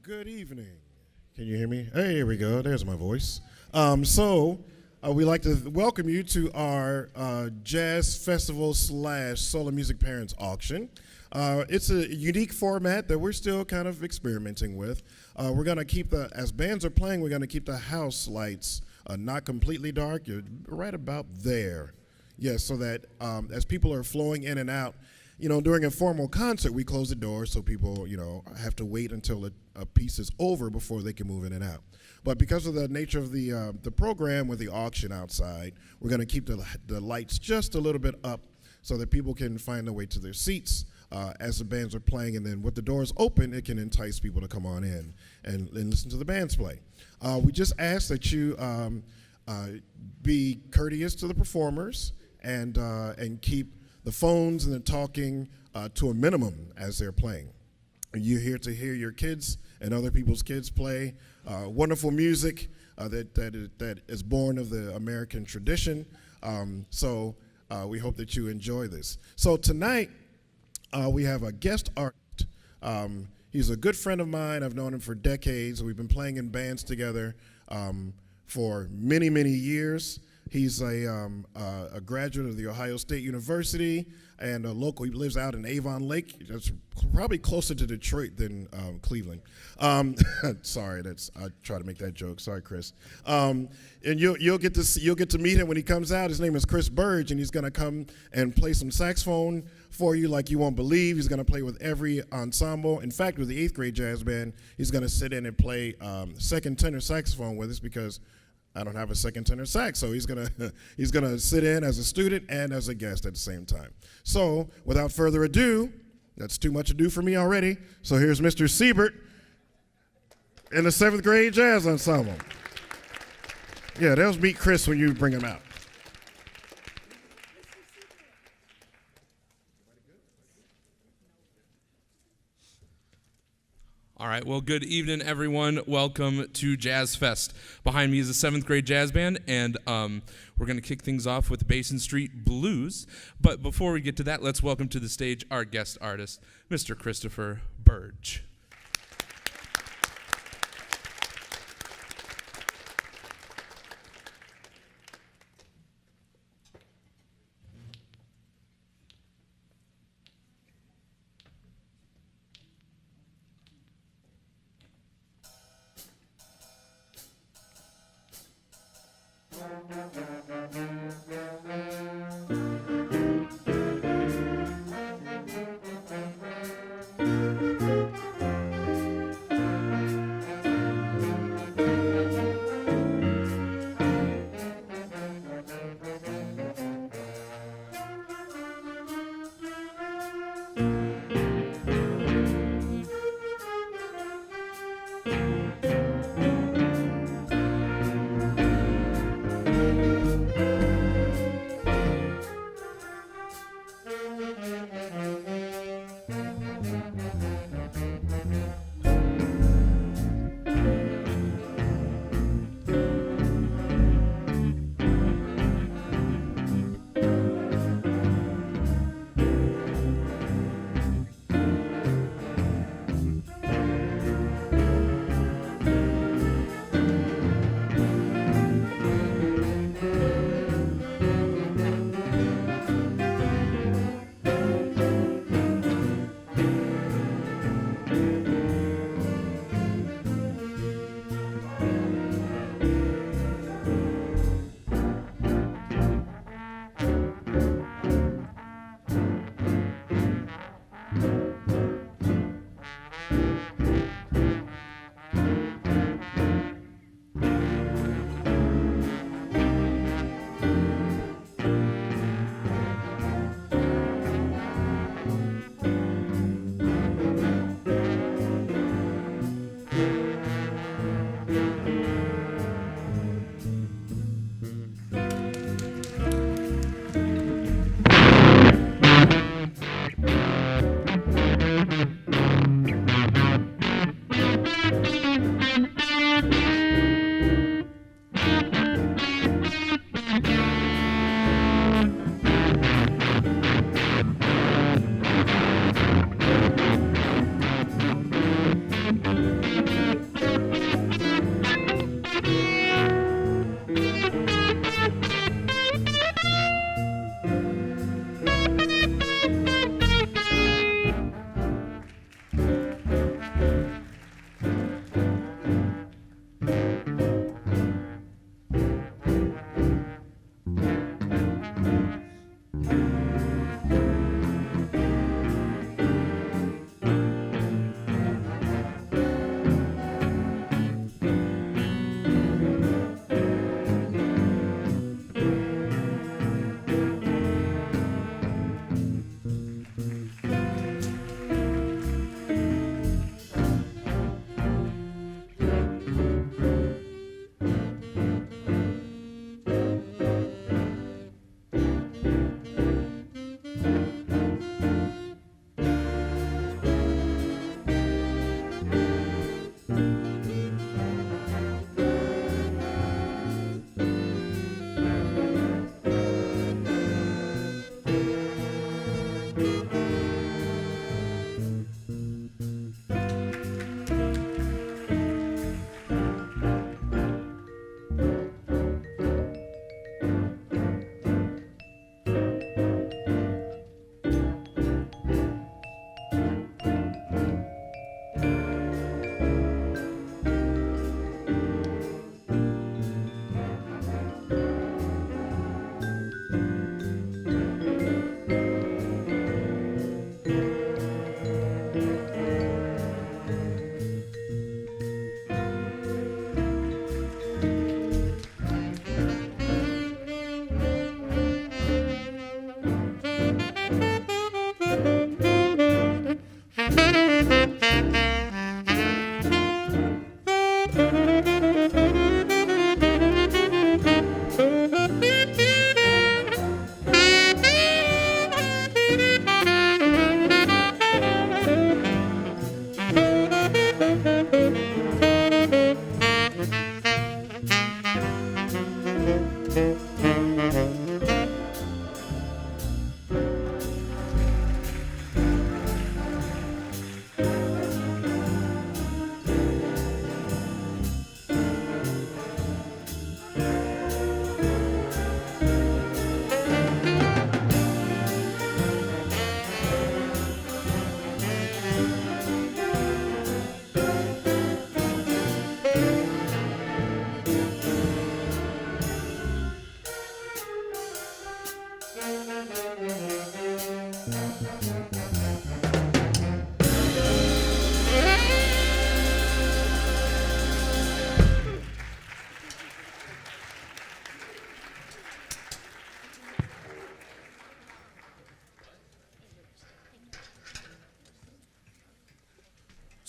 Good evening. Can you hear me? Hey, here we go. There's my voice. We'd like to welcome you to our Jazz Festival / Solon Music Parents Auction. It's a unique format that we're still kind of experimenting with. We're going to keep as bands are playing, we're going to keep the house lights not completely dark, right about there. Yes, so that as people are flowing in and out, during a formal concert, we close the doors so people, have to wait until a piece is over before they can move in and out. But because of the nature of the program with the auction outside, we're going to keep the lights just a little bit up so that people can find their way to their seats as the bands are playing. And then with the doors open, it can entice people to come on in and listen to the bands play. We just ask that you be courteous to the performers and keep the phones and the talking to a minimum as they're playing. You're here to hear your kids and other people's kids play wonderful music that is born of the American tradition. We hope that you enjoy this. So tonight, we have a guest artist. He's a good friend of mine. I've known him for decades. We've been playing in bands together for many, many years. He's a graduate of the Ohio State University and a local. He lives out in Avon Lake. That's probably closer to Detroit than Cleveland. Sorry, I try to make that joke. Sorry, Chris. And you'll get to meet him when he comes out. His name is Chris Burge, and he's going to come and play some saxophone for you like you won't believe. He's going to play with every ensemble. In fact, with the 8th grade jazz band, he's going to sit in and play second tenor saxophone with us because I don't have a second tenor sax, so he's gonna sit in as a student and as a guest at the same time. So, without further ado, that's too much ado for me already. So here's Mr. Siebert in the 7th grade jazz ensemble. Yeah, they'll meet Chris when you bring him out. All right, well, good evening, everyone. Welcome to Jazz Fest. Behind me is a 7th grade jazz band, and we're going to kick things off with Basin Street Blues. But before we get to that, let's welcome to the stage our guest artist, Mr. Christopher Burge.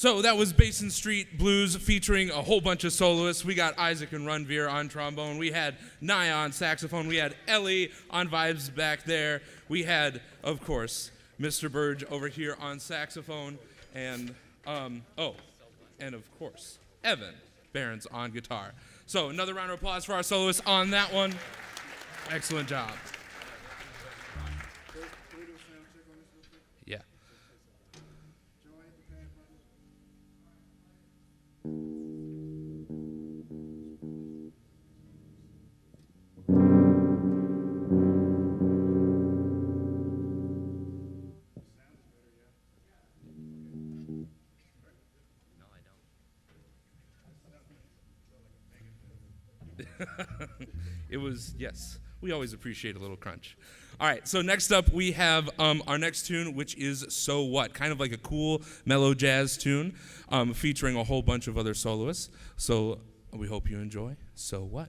So that was Basin Street Blues featuring a whole bunch of soloists. We got Isaac and Runveer on trombone. We had Naya on saxophone. We had Ellie on vibes back there. We had, of course, Mr. Burge over here on saxophone. And, and of course, Evan Barron's on guitar. So another round of applause for our soloists on that one. Excellent job. Yeah. It was, yes. We always appreciate a little crunch. All right, so next up we have our next tune, which is So What? Kind of like a cool, mellow jazz tune featuring a whole bunch of other soloists. So we hope you enjoy So What?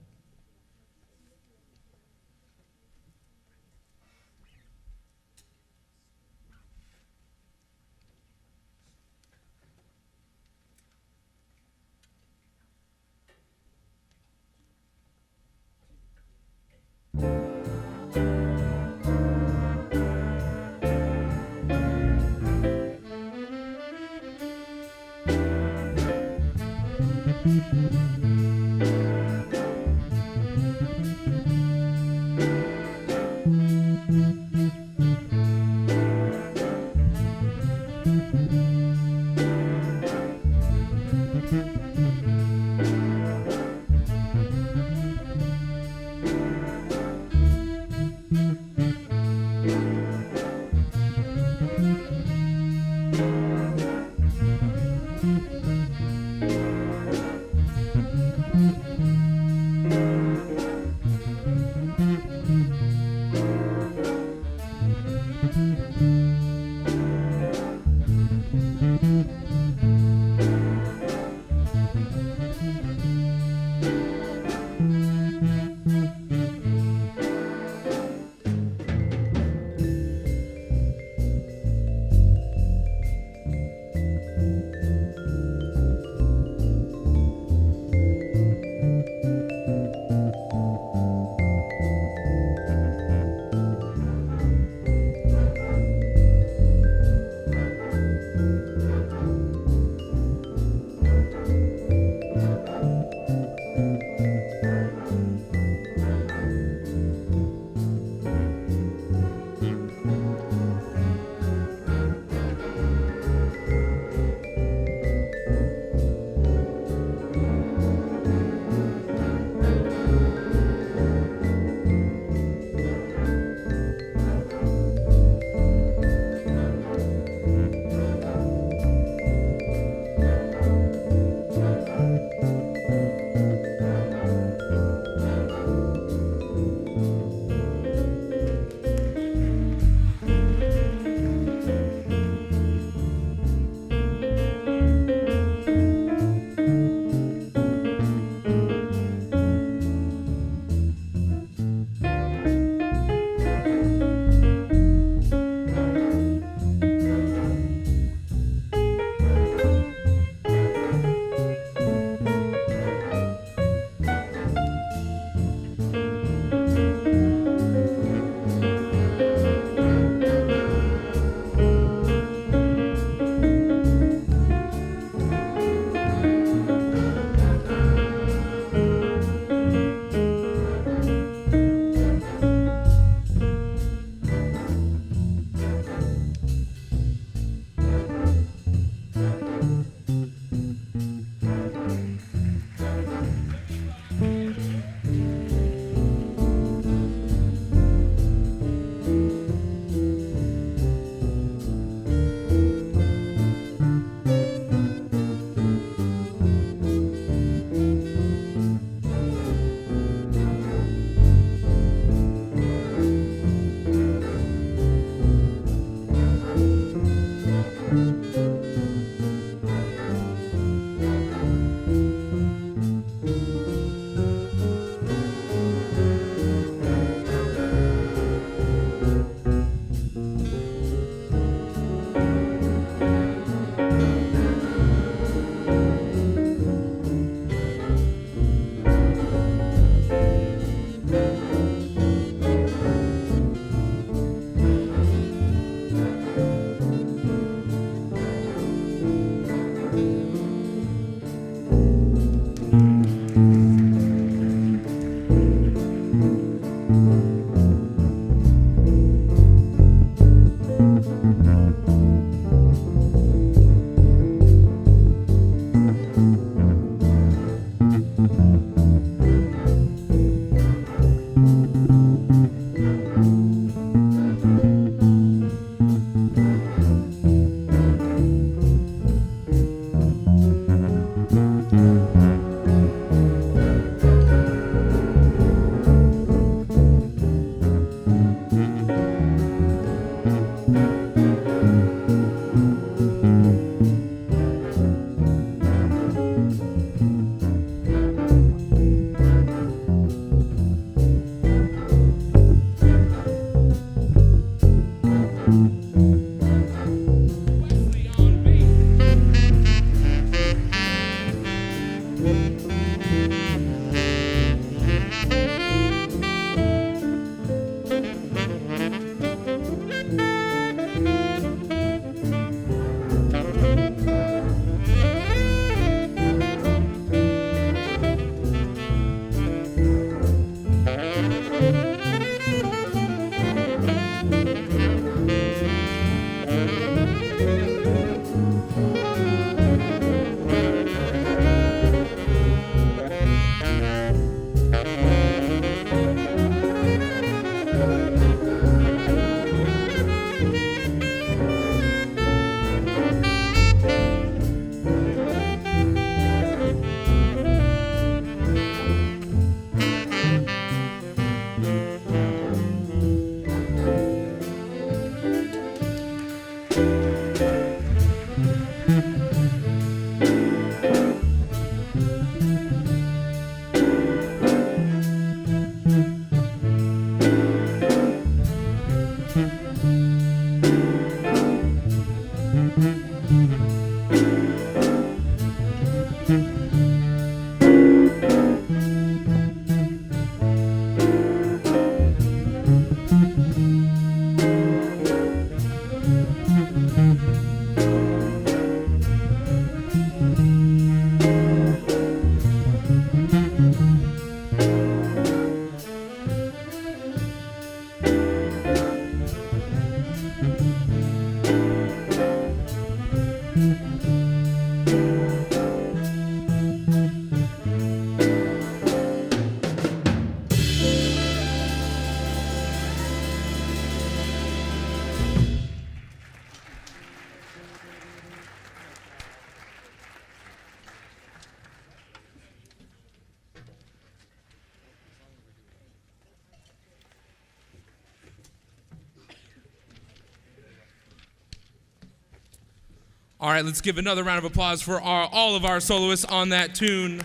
All right, let's give another round of applause for all of our soloists on that tune.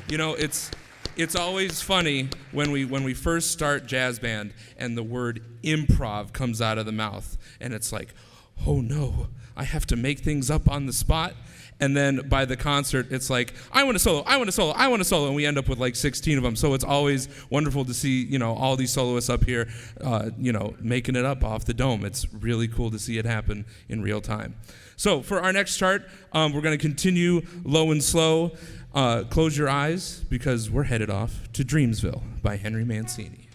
You know, it's always funny when we first start jazz band and the word improv comes out of the mouth, and it's like, oh no, I have to make things up on the spot. And then by the concert, it's like, I want a solo, I want a solo, I want a solo, and we end up with like 16 of them. So it's always wonderful to see, you know, all these soloists up here, you know, making it up off the dome. It's really cool to see it happen in real time. So for our next chart, we're going to continue low and slow. Close your eyes because we're headed off to Dreamsville by Henry Mancini.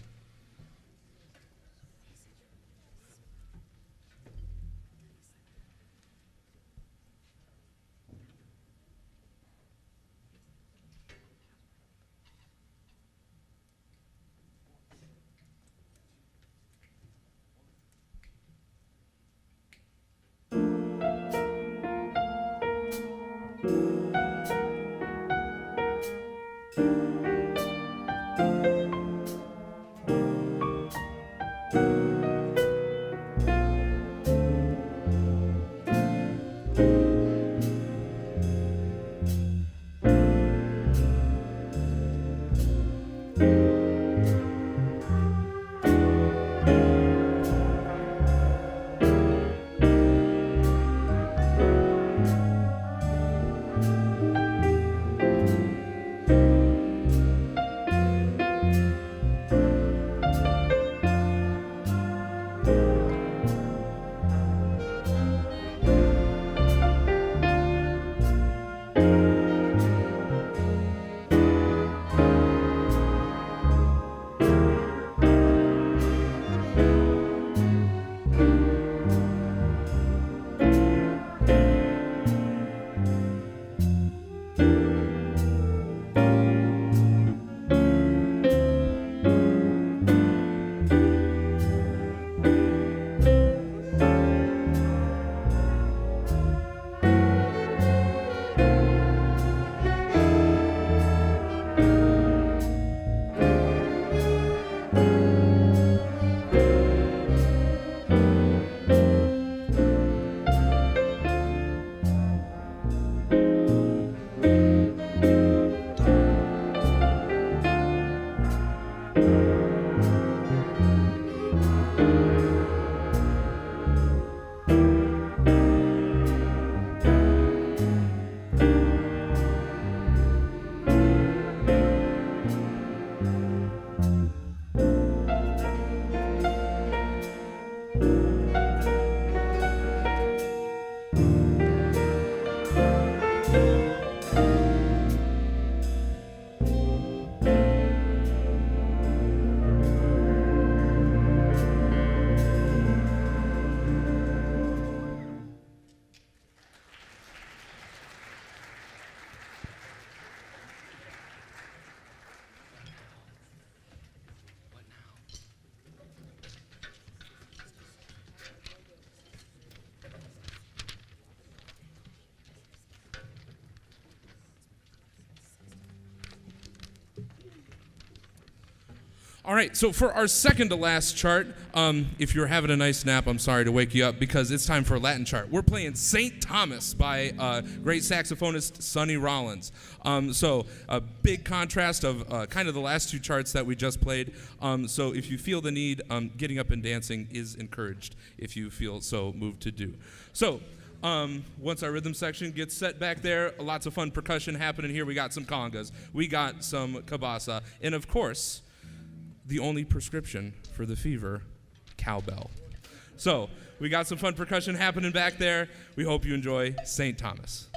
All right, so for our second to last chart, if you're having a nice nap, I'm sorry to wake you up because it's time for a Latin chart. We're playing St. Thomas by great saxophonist Sonny Rollins. So a big contrast of kind of the last two charts that we just played. So if you feel the need, getting up and dancing is encouraged if you feel so moved to do. So Once our rhythm section gets set back there, lots of fun percussion happening here. We got some congas, we got some kabasa, and of course, the only prescription for the fever, cowbell. So we got some fun percussion happening back there. We hope you enjoy St. Thomas.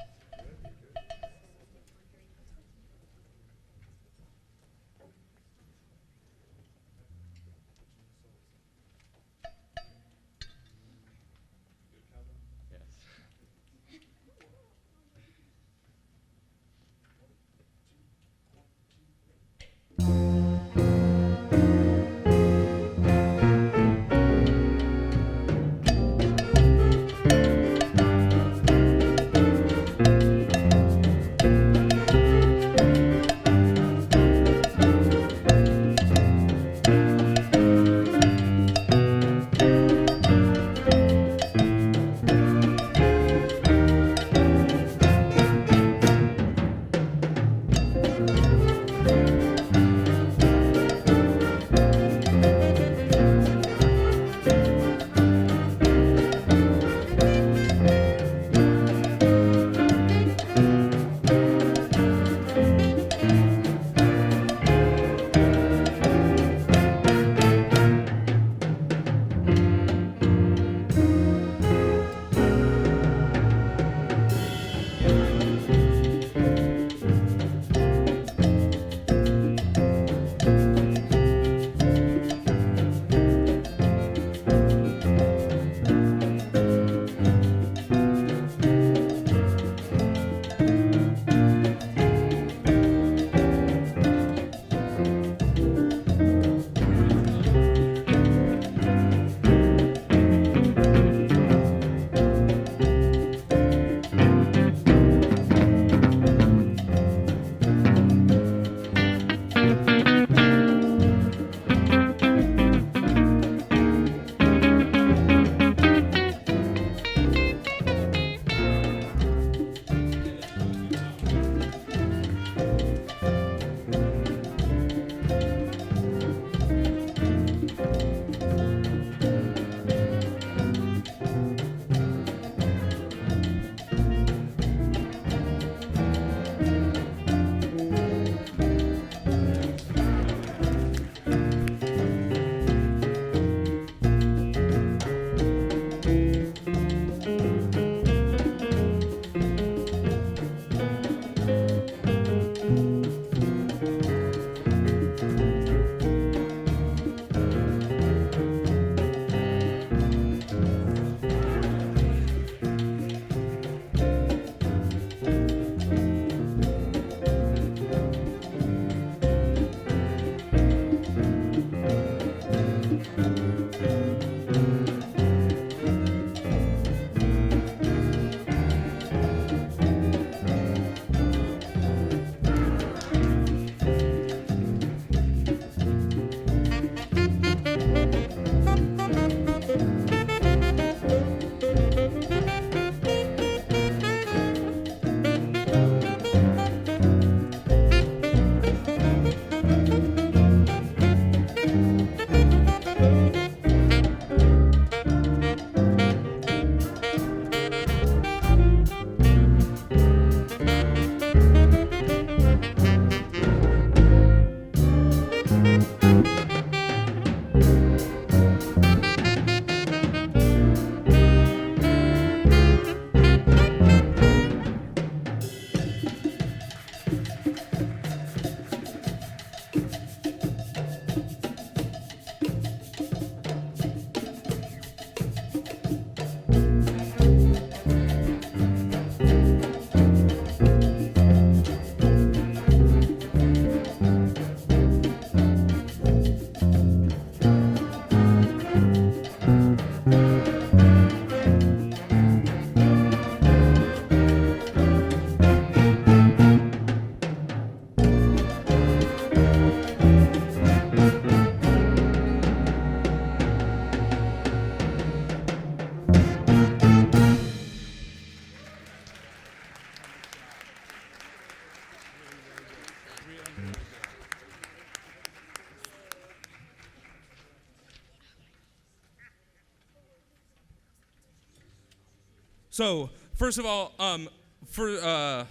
So, first of all, I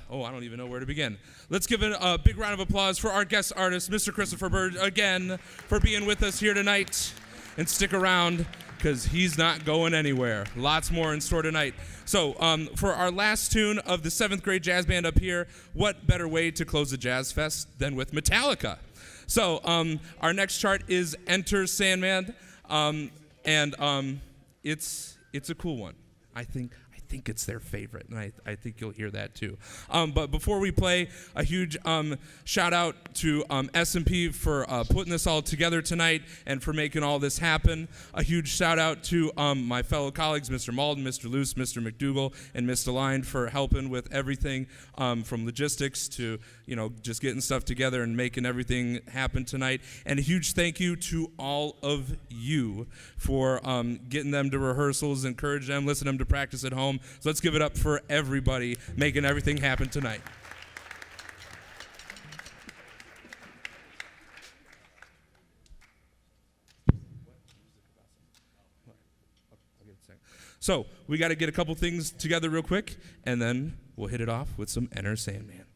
don't even know where to begin. Let's give a big round of applause for our guest artist, Mr. Christopher Bird, again, for being with us here tonight. And stick around, because he's not going anywhere. Lots more in store tonight. So, for our last tune of the 7th grade jazz band up here, what better way to close the Jazz Fest than with Metallica? So, our next chart is Enter Sandman, and it's a cool one. I think it's their favorite, and I think you'll hear that too. But before we play, a huge shout out to S&P for putting this all together tonight and for making all this happen. A huge shout out to my fellow colleagues, Mr. Malden, Mr. Luce, Mr. McDougall, and Mr. Line for helping with everything from logistics to just getting stuff together and making everything happen tonight. And a huge thank you to all of you for getting them to rehearsals, encourage them, listen to them to practice at home. So let's give it up for everybody making everything happen tonight. So we got to get a couple things together real quick, and then we'll hit it off with some Enter Sandman.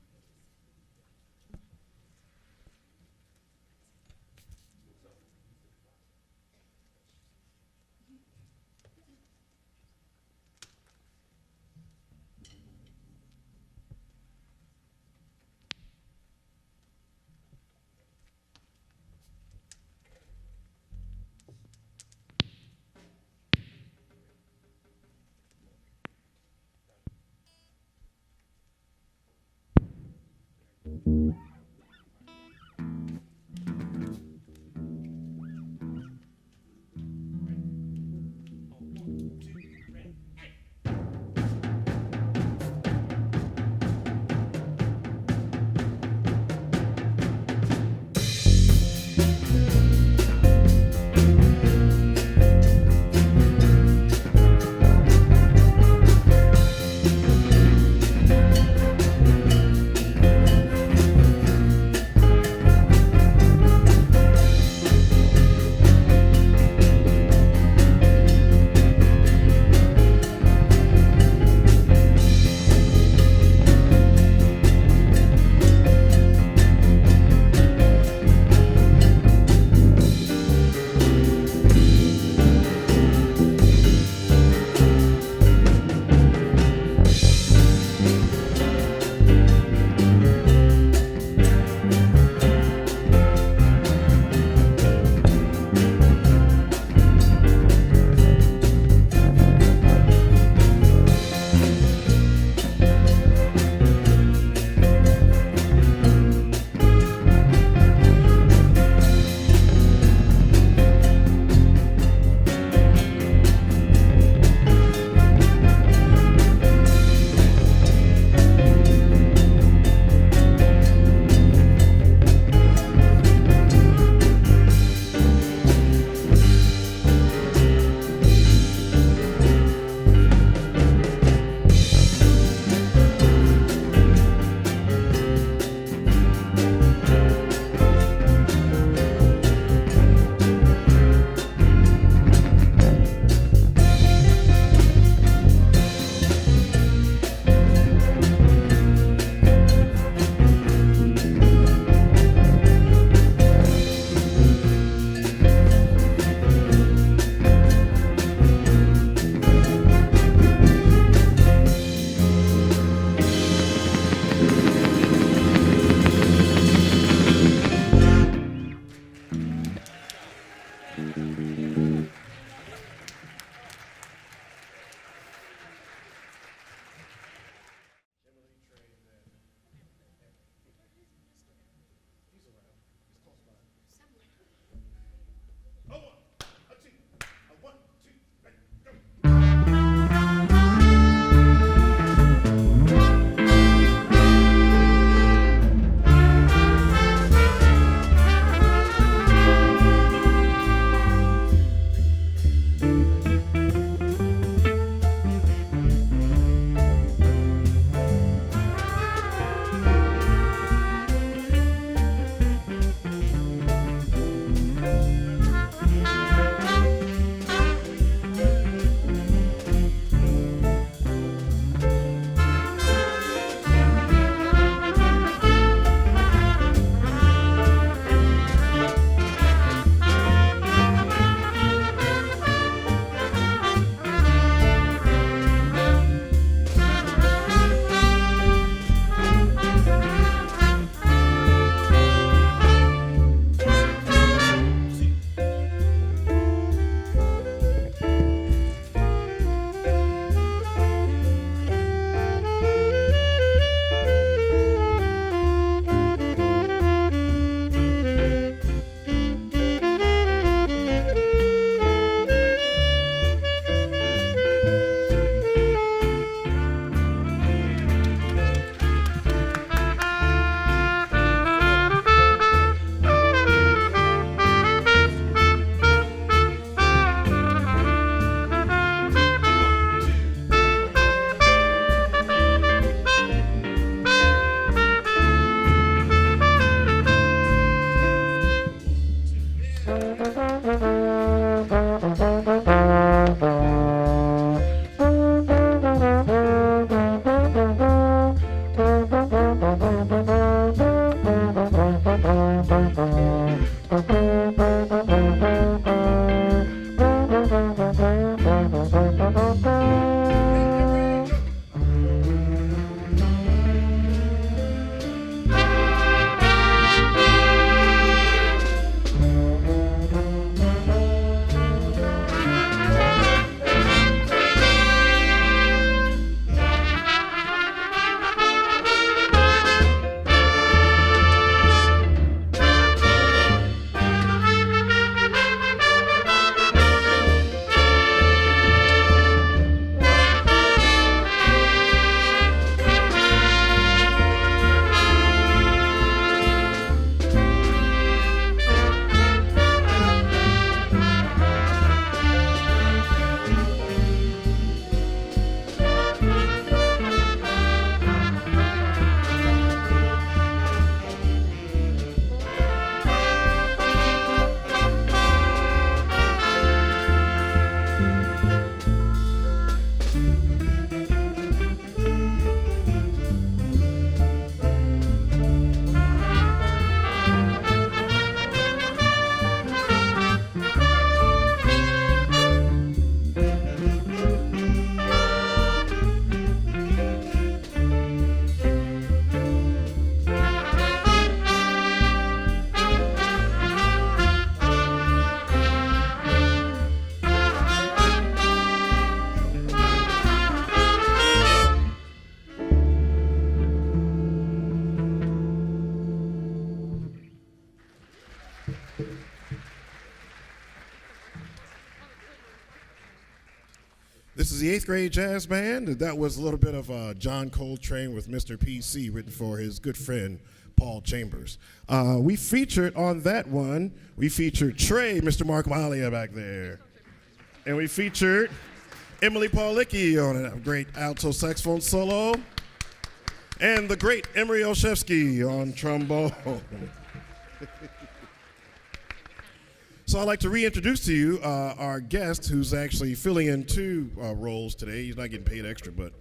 This is the 8th grade jazz band. That was a little bit of John Coltrane with Mr. PC, written for his good friend Paul Chambers. We featured on that one, we featured Trey, Mr. Mark Malia back there. And we featured Emily Paulicki on a great alto saxophone solo. And the great Emery Olszewski on trombone. So I'd like to reintroduce to you our guest, who's actually filling in two roles today. He's not getting paid extra, but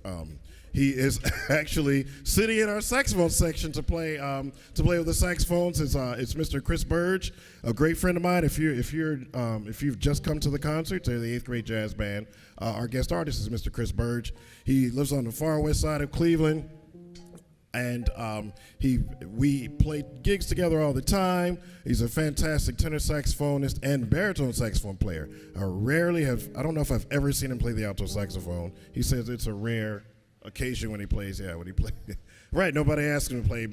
he is actually sitting in our saxophone section to play with the saxophones. It's Mr. Chris Burge, a great friend of mine. If you've just come to the concert to the 8th grade jazz band, our guest artist is Mr. Chris Burge. He lives on the far west side of Cleveland. And we play gigs together all the time. He's a fantastic tenor saxophonist and baritone saxophone player. I don't know if I've ever seen him play the alto saxophone. He says it's a rare occasion when he plays. Right, nobody asked him to play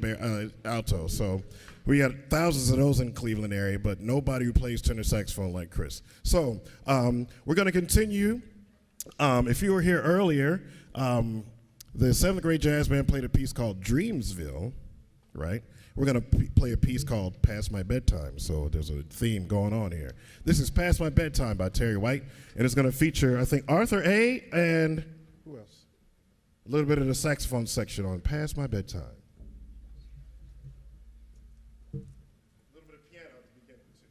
alto. So we got thousands of those in the Cleveland area, but nobody who plays tenor saxophone like Chris. So we're going to continue. If you were here earlier, the 7th grade jazz band played a piece called Dreamsville, right? We're going to play a piece called Past My Bedtime, so there's a theme going on here. This is Past My Bedtime by Terry White, and it's going to feature, I think, Arthur A. and who else? A little bit of the saxophone section on Past My Bedtime. A little bit of piano at the beginning, too.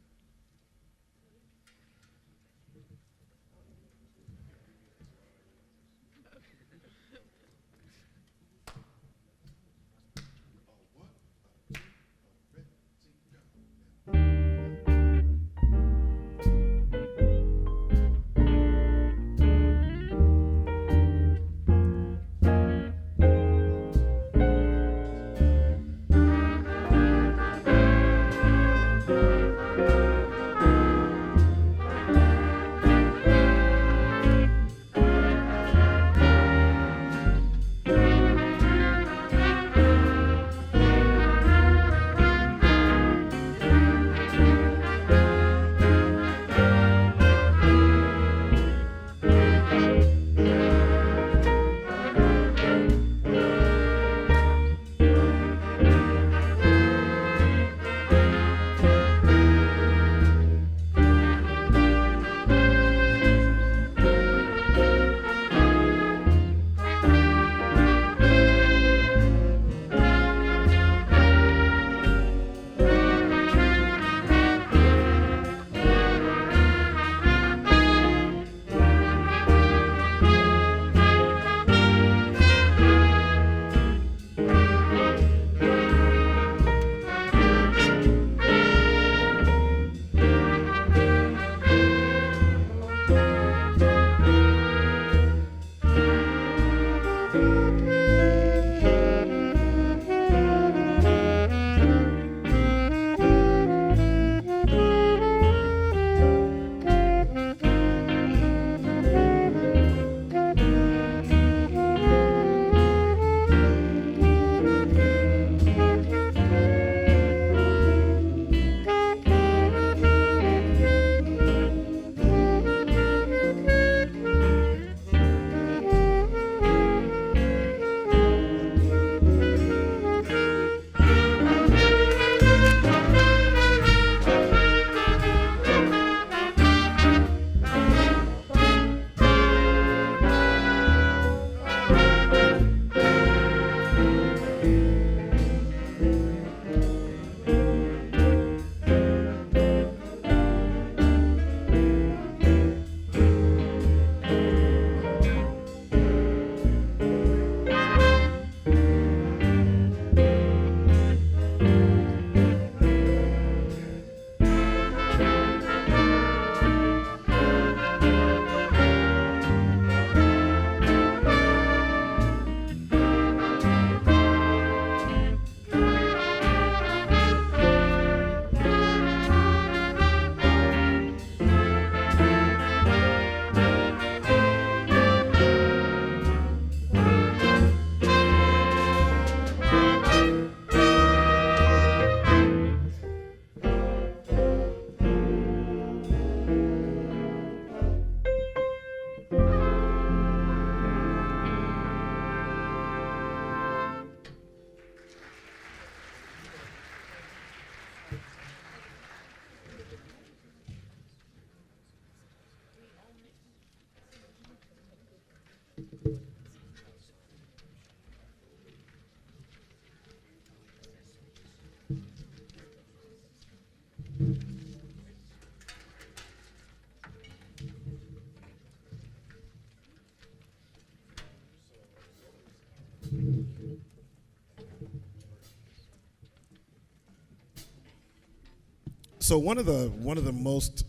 So one of the most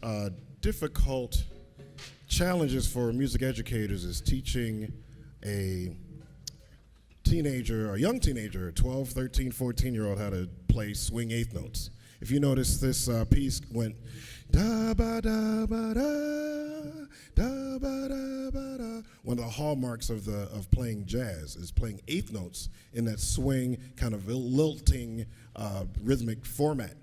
difficult challenges for music educators is teaching a young teenager, 12, 13, 14-year-old, how to play swing eighth notes. If you notice, this piece went da ba da ba da da ba da ba da. One of the hallmarks of playing jazz is playing eighth notes in that swing, kind of lilting rhythmic format.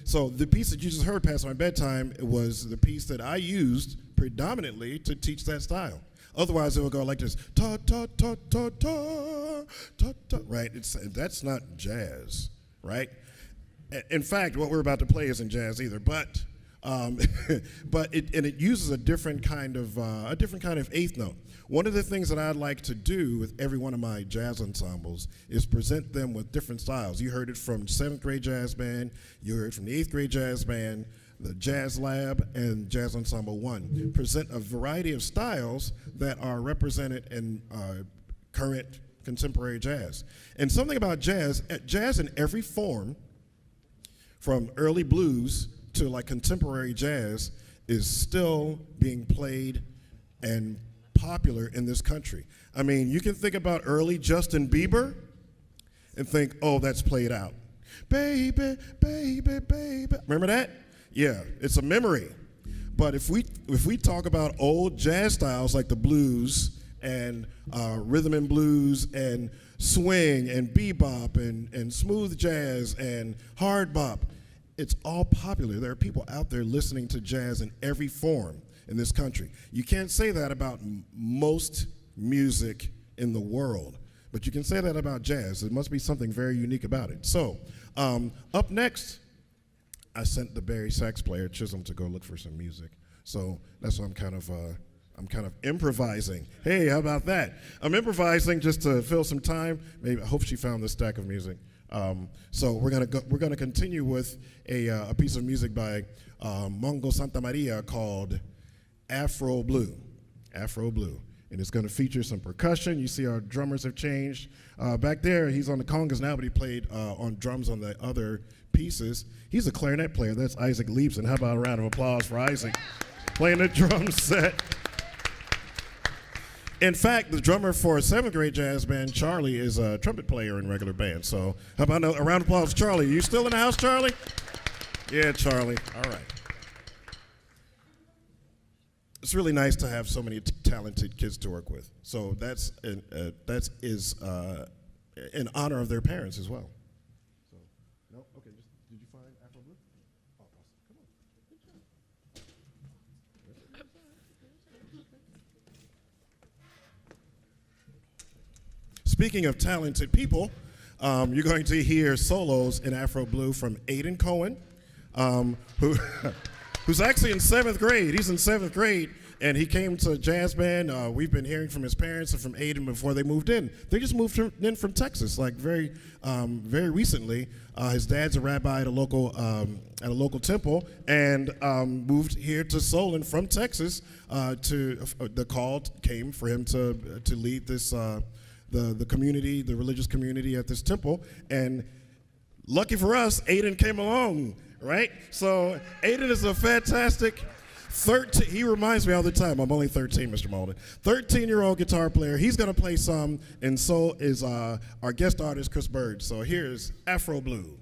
So the piece that you just heard past my bedtime was the piece that I used predominantly to teach that style. Otherwise, it would go like this: ta ta ta ta ta ta ta. Right? That's not jazz, right? In fact, what we're about to play isn't jazz either, but it uses a different kind of eighth note. One of the things that I'd like to do with every one of my jazz ensembles is present them with different styles. You heard it from 7th grade jazz band, you heard from the 8th grade jazz band, the Jazz Lab, and Jazz Ensemble 1. Present a variety of styles that are represented in current contemporary jazz. And something about jazz in every form, from early blues to like contemporary jazz, is still being played and popular in this country. I mean, you can think about early Justin Bieber and think, oh, that's played out. Baby, baby, baby. Remember that? Yeah, it's a memory. But if we talk about old jazz styles like the blues and rhythm and blues and swing and bebop and smooth jazz and hard bop, it's all popular. There are people out there listening to jazz in every form in this country. You can't say that about most music in the world, but you can say that about jazz. There must be something very unique about it. So, up next, I sent the Barry sax player Chisholm to go look for some music. So that's why I'm kind of improvising. Hey, how about that? I'm improvising just to fill some time. Maybe I hope she found this stack of music. So we're gonna continue with a piece of music by Mongo Santa Maria called Afro Blue. Afro Blue. And it's gonna feature some percussion. You see our drummers have changed. Back there, he's on the congas now, but he played on drums on the other pieces. He's a clarinet player. That's Isaac Leapson. How about a round of applause for Isaac playing the drum set? In fact, the drummer for a 7th grade jazz band, Charlie, is a trumpet player in regular band. So how about a round of applause for Charlie? You still in the house, Charlie? Yeah, Charlie. All right. It's really nice to have so many talented kids to work with. So that is in honor of their parents as well. So, no, okay. Did you find Afro Blue? Oh, awesome. Come on. Speaking of talented people, you're going to hear solos in Afro Blue from Aiden Cohen, who's actually in 7th grade. He's in 7th grade, and he came to jazz band. We've been hearing from his parents and from Aiden before they moved in. They just moved in from Texas, like very recently. His dad's a rabbi at a local temple, and moved here to Solon from Texas. The call came for him to lead this. The community, the religious community at this temple, and lucky for us, Aiden came along, right? So Aiden is a fantastic 13. He reminds me all the time. I'm only 13, Mr. Molden. 13-year-old guitar player. He's gonna play some, and so is our guest artist, Chris Bird. So here's Afro Blue.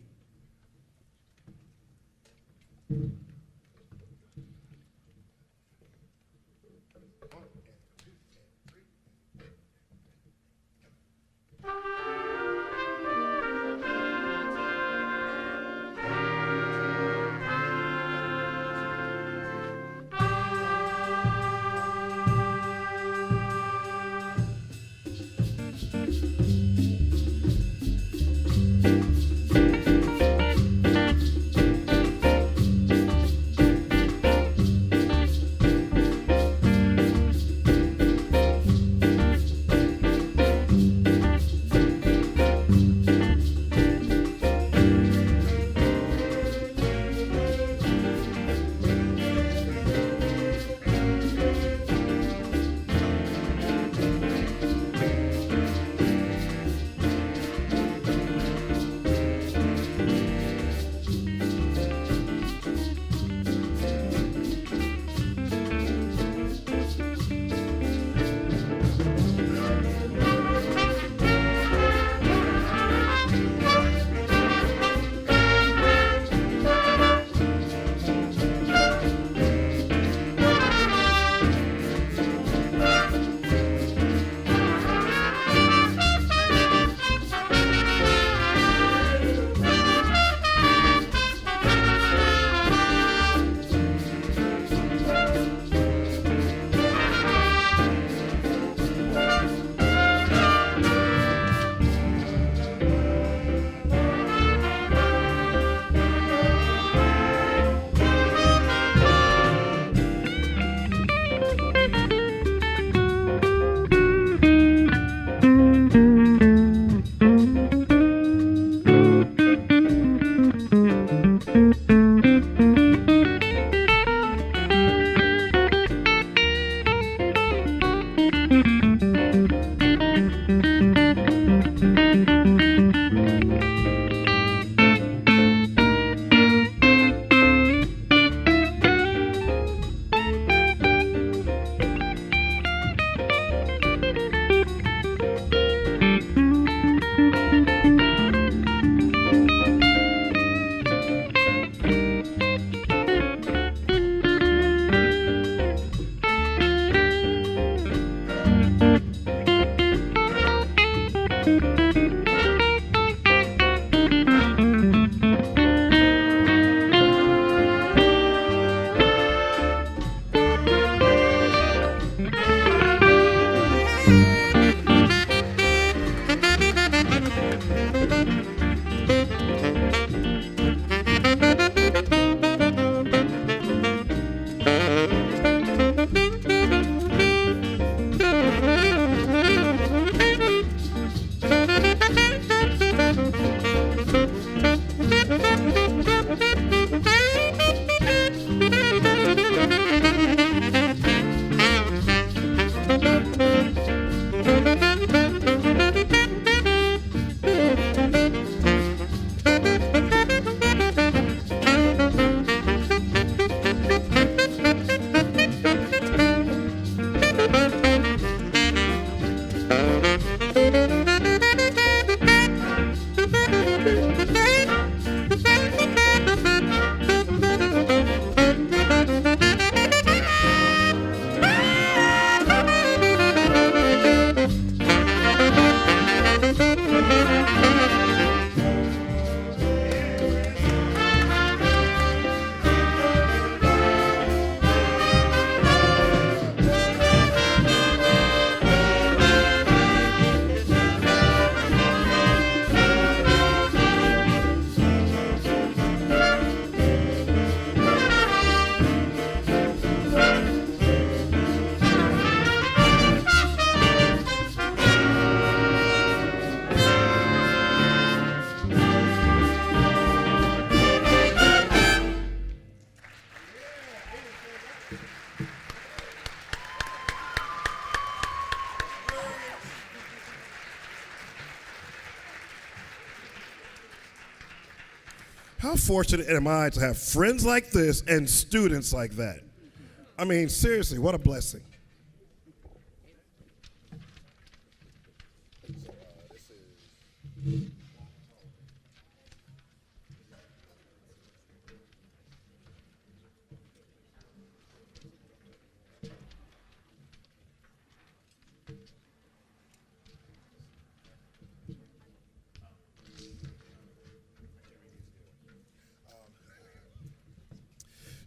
How fortunate am I to have friends like this and students like that? I mean, seriously, what a blessing.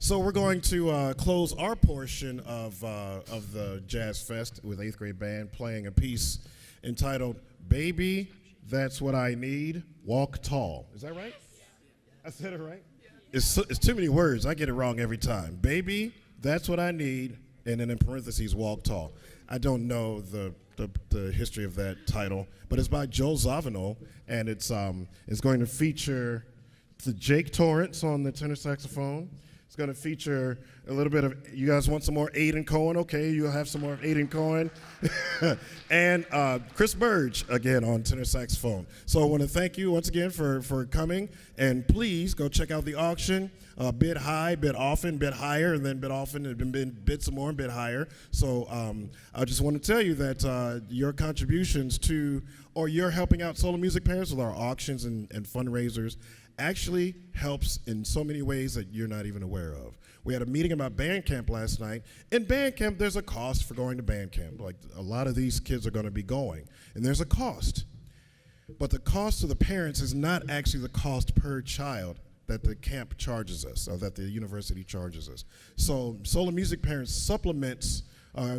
So we're going to close our portion of the Jazz Fest with 8th grade band playing a piece entitled "Baby, That's What I Need, Walk Tall." Is that right? I said it right? It's too many words. I get it wrong every time. Baby, that's what I need, and then in parentheses, walk tall. I don't know the history of that title, but it's by Joe Zawinul, and it's going to feature the Jake Torrance on the tenor saxophone. It's going to feature a little bit of, you guys want some more Aiden Cohen? Okay, you'll have some more Aiden Cohen. And Chris Burge, again, on tenor saxophone. So I want to thank you once again for coming. And please go check out the auction. Bid high, bid often, bid higher, and then bid often, and then bid some more and bid higher. So I just want to tell you that your contributions to, or you're helping out Solon Music Parents with our auctions and fundraisers actually helps in so many ways that you're not even aware of. We had a meeting about band camp last night. In band camp, there's a cost for going to band camp. Like, a lot of these kids are going to be going, and there's a cost. But the cost to the parents is not actually the cost per child that the camp charges us, or that the university charges us. So Solon Music Parents supplements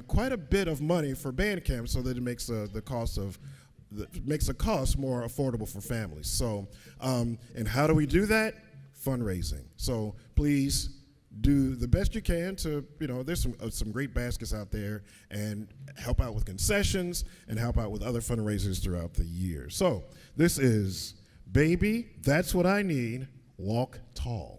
quite a bit of money for band camp so that it makes the cost more affordable for families. So, and how do we do that? Fundraising. So please do the best you can to, there's some great baskets out there, and help out with concessions and help out with other fundraisers throughout the year. So this is Baby, That's What I Need, Walk Tall.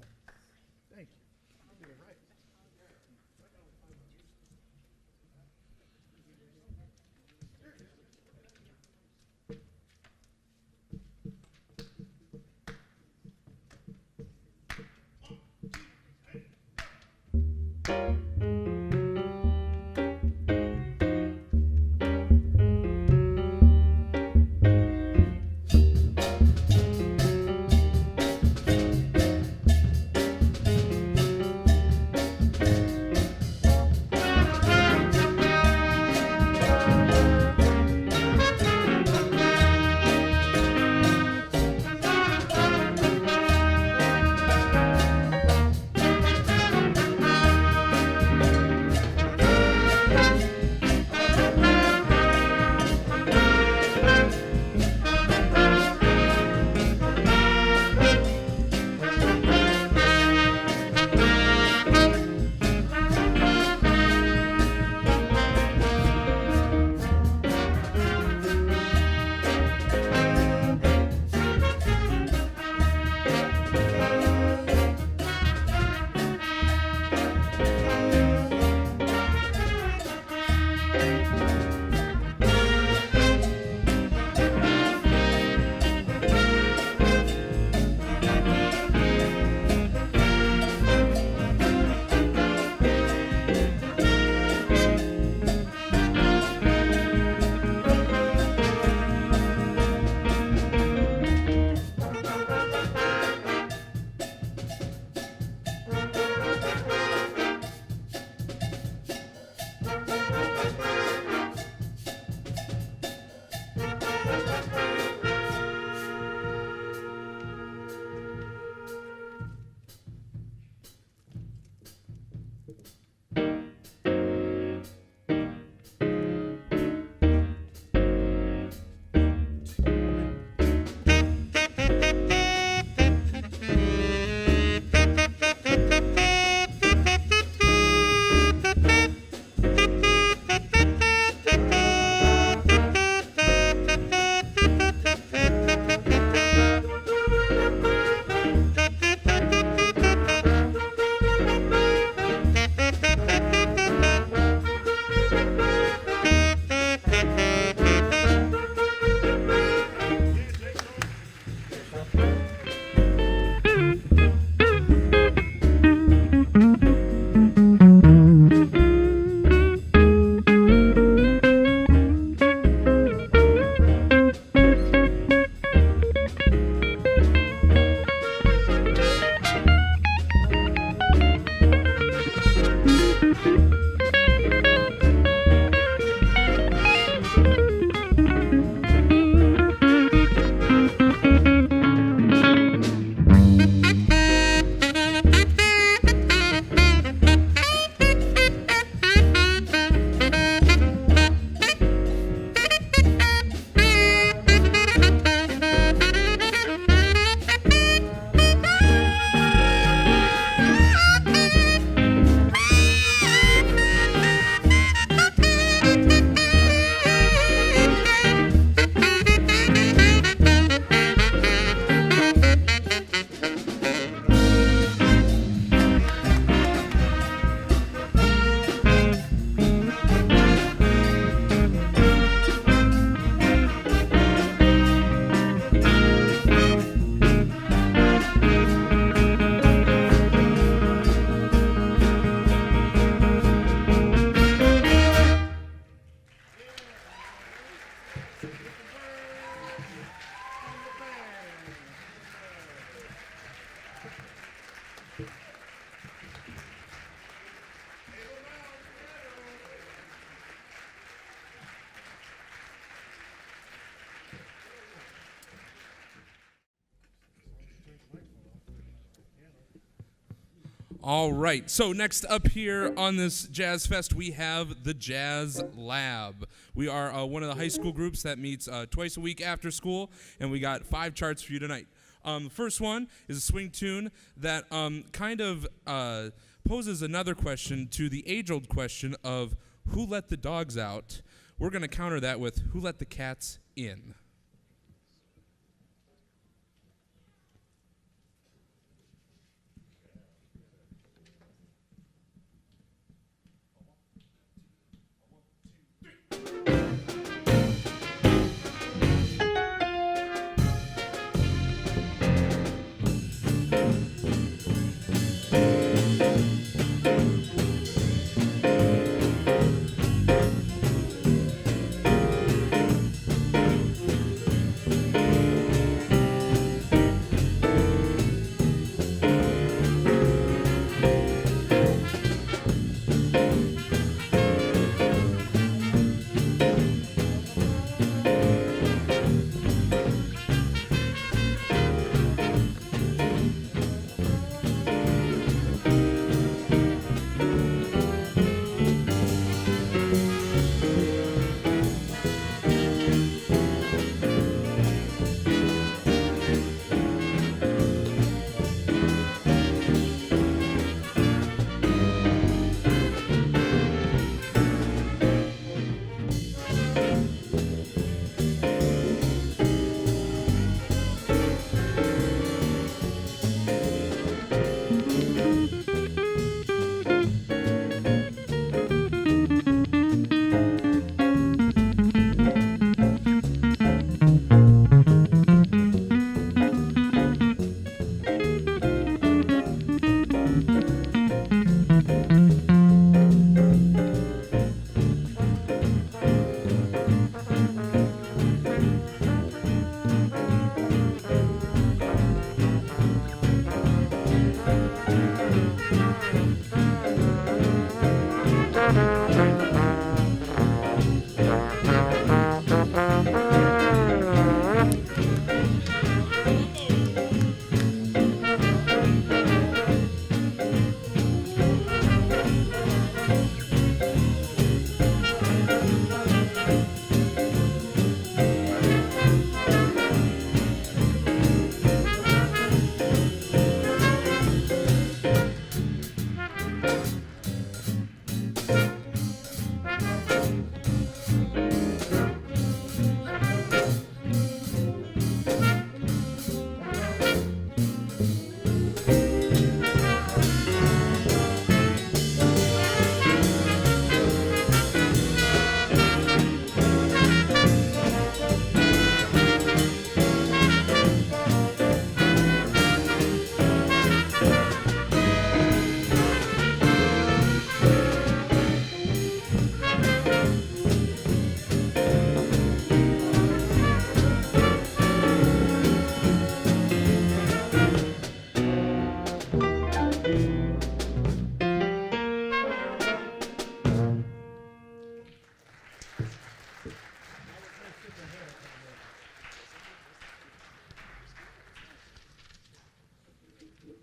All right, so next up here on this Jazz Fest, we have the Jazz Lab. We are one of the high school groups that meets twice a week after school, and we got 5 charts for you tonight. The first one is a swing tune that kind of poses another question to the age-old question of who let the dogs out. We're going to counter that with who let the cats in.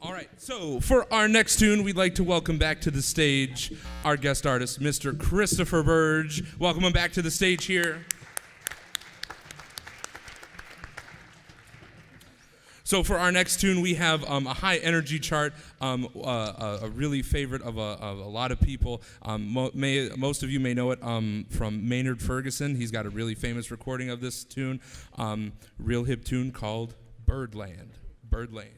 All right, so for our next tune, we'd like to welcome back to the stage our guest artist, Mr. Christopher Burge. Welcome him back to the stage here. So for our next tune, we have a high energy chart, a really favorite of a lot of people. Most of you may know it from Maynard Ferguson. He's got a really famous recording of this tune, real hip tune called Birdland. Birdland.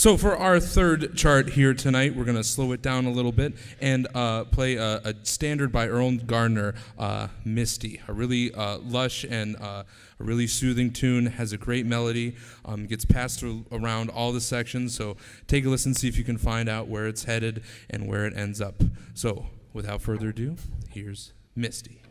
So for our third chart here tonight, we're going to slow it down a little bit and play a standard by Earl Gardner, Misty. A really lush and a really soothing tune, has a great melody, gets passed around all the sections. So take a listen, see if you can find out where it's headed and where it ends up. So without further ado, here's Misty.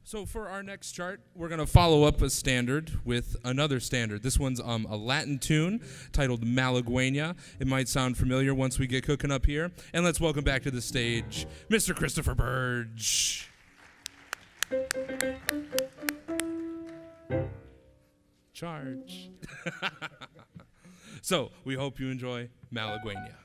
So for our next chart, we're going to follow up a standard with another standard. This one's a Latin tune titled Malagueña. It might sound familiar once we get cooking up here. And let's welcome back to the stage Mr. Christopher Burge. Charge. So we hope you enjoy Malagueña.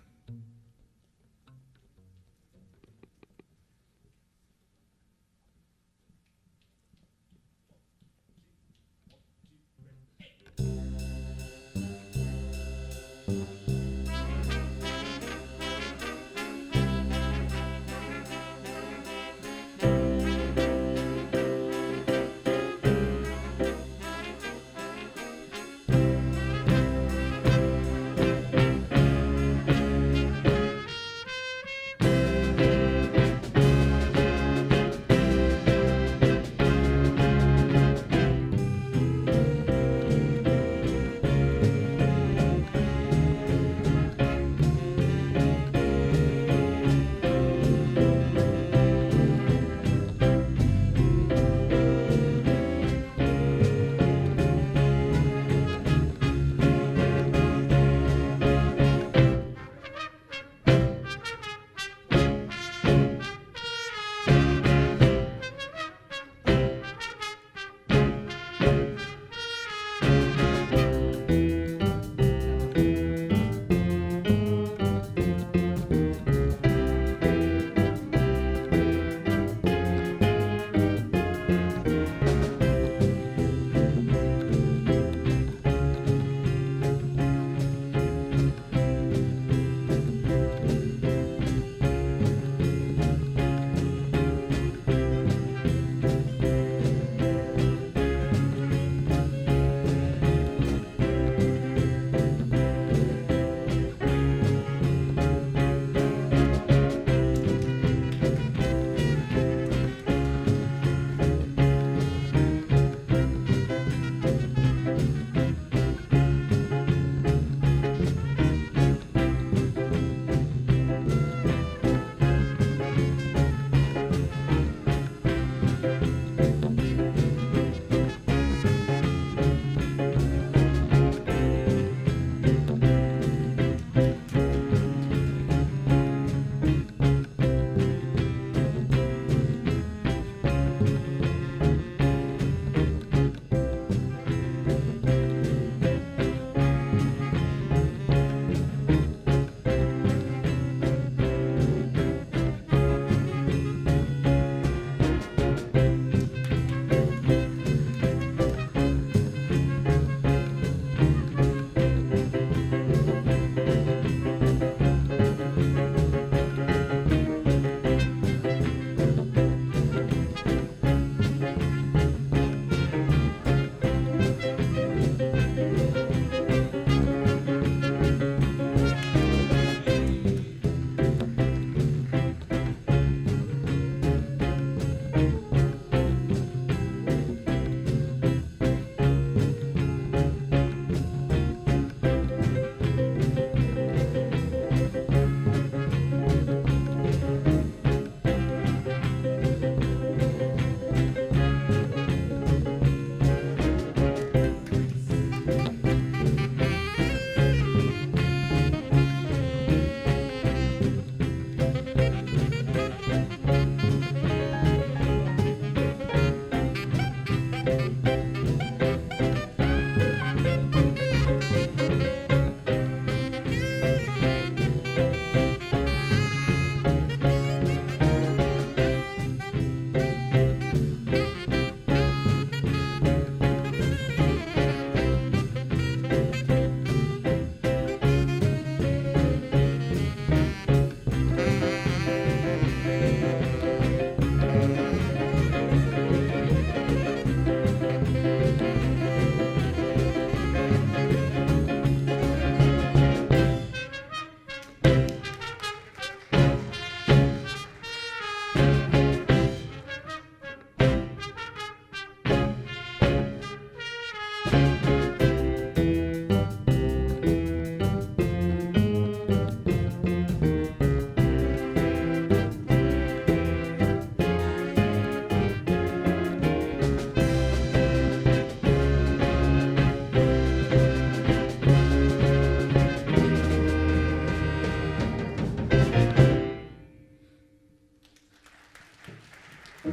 So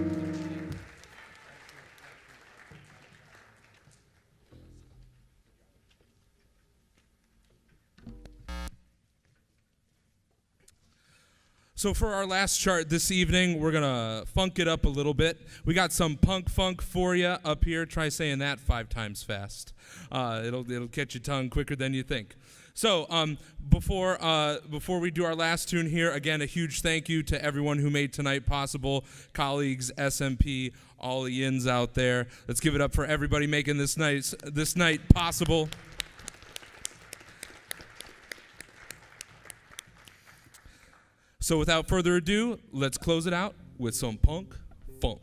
for our last chart this evening, we're going to funk it up a little bit. We got some punk funk for you up here. Try saying that 5 times fast. It'll catch your tongue quicker than you think. So before we do our last tune here, again, a huge thank you to everyone who made tonight possible, colleagues, SMP, all the yins out there. Let's give it up for everybody making this night possible. So without further ado, let's close it out with some punk funk.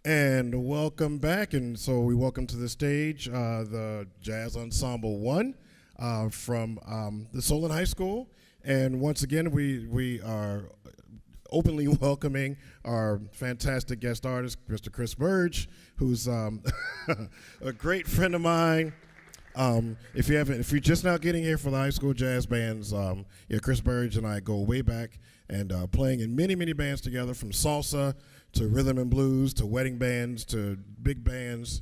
And welcome back. And so we welcome to the stage the Jazz Ensemble 1 from the Solon High School. And once again, we are openly welcoming our fantastic guest artist, Mr. Chris Burge, who's a great friend of mine. If you're just now getting here for the high school jazz bands, Chris Burge and I go way back and playing in many, many bands together, from salsa to rhythm and blues to wedding bands to big bands.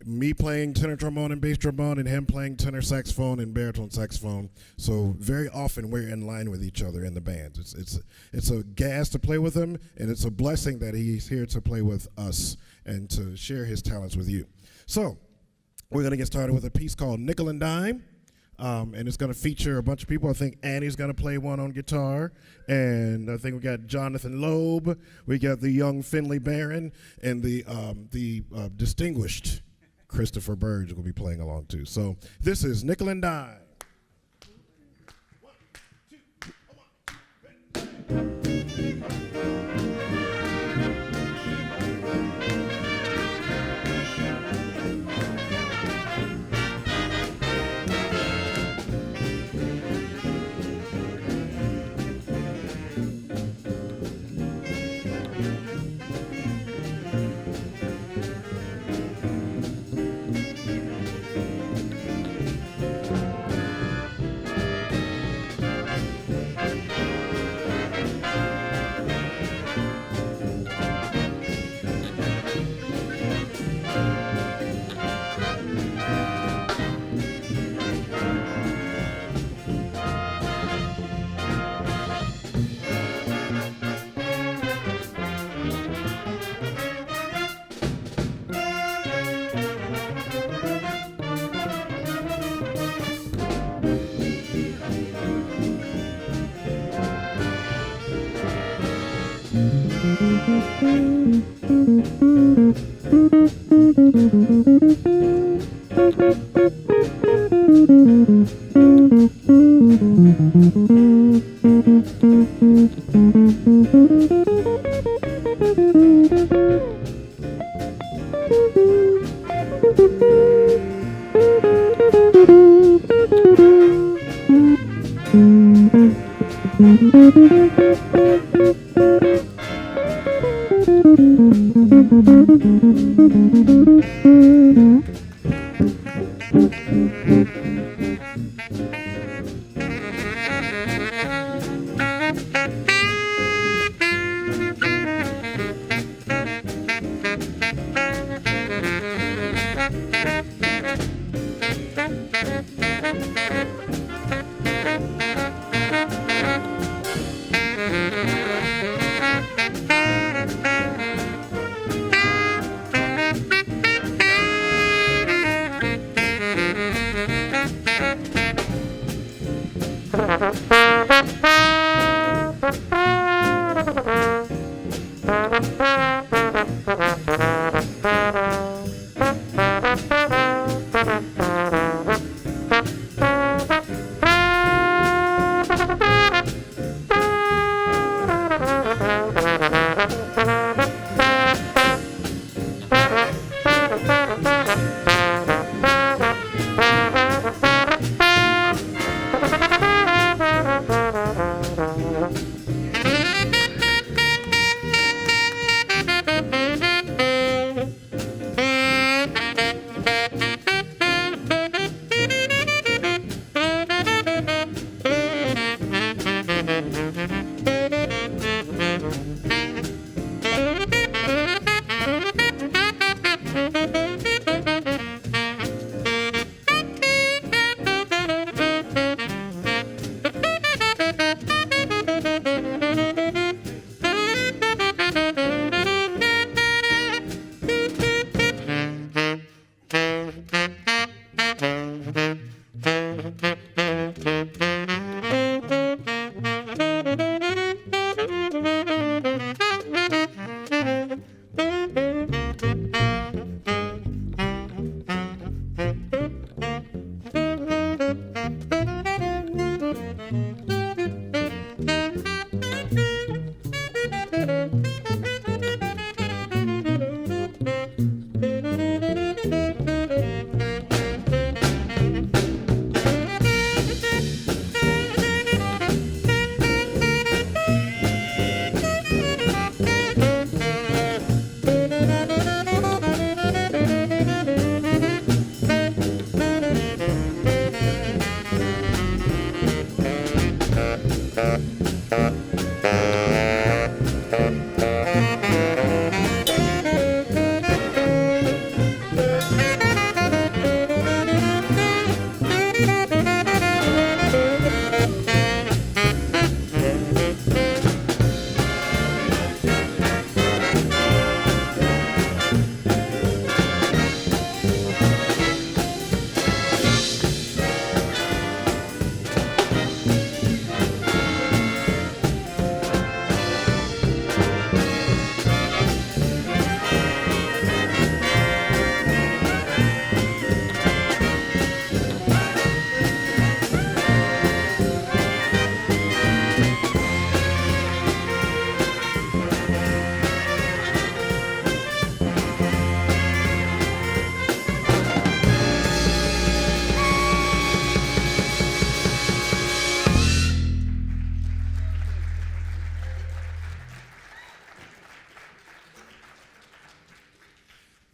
Me playing tenor trombone and bass trombone, and him playing tenor saxophone and baritone saxophone. So very often we're in line with each other in the band. It's a gas to play with him, and it's a blessing that he's here to play with us and to share his talents with you. So we're going to get started with a piece called Nickel and Dime. And it's going to feature a bunch of people. I think Annie's going to play one on guitar, and I think we got Jonathan Loeb, we got the young Finley Barron, and the distinguished Christopher Burge will be playing along too. So this is Nickel and Dime.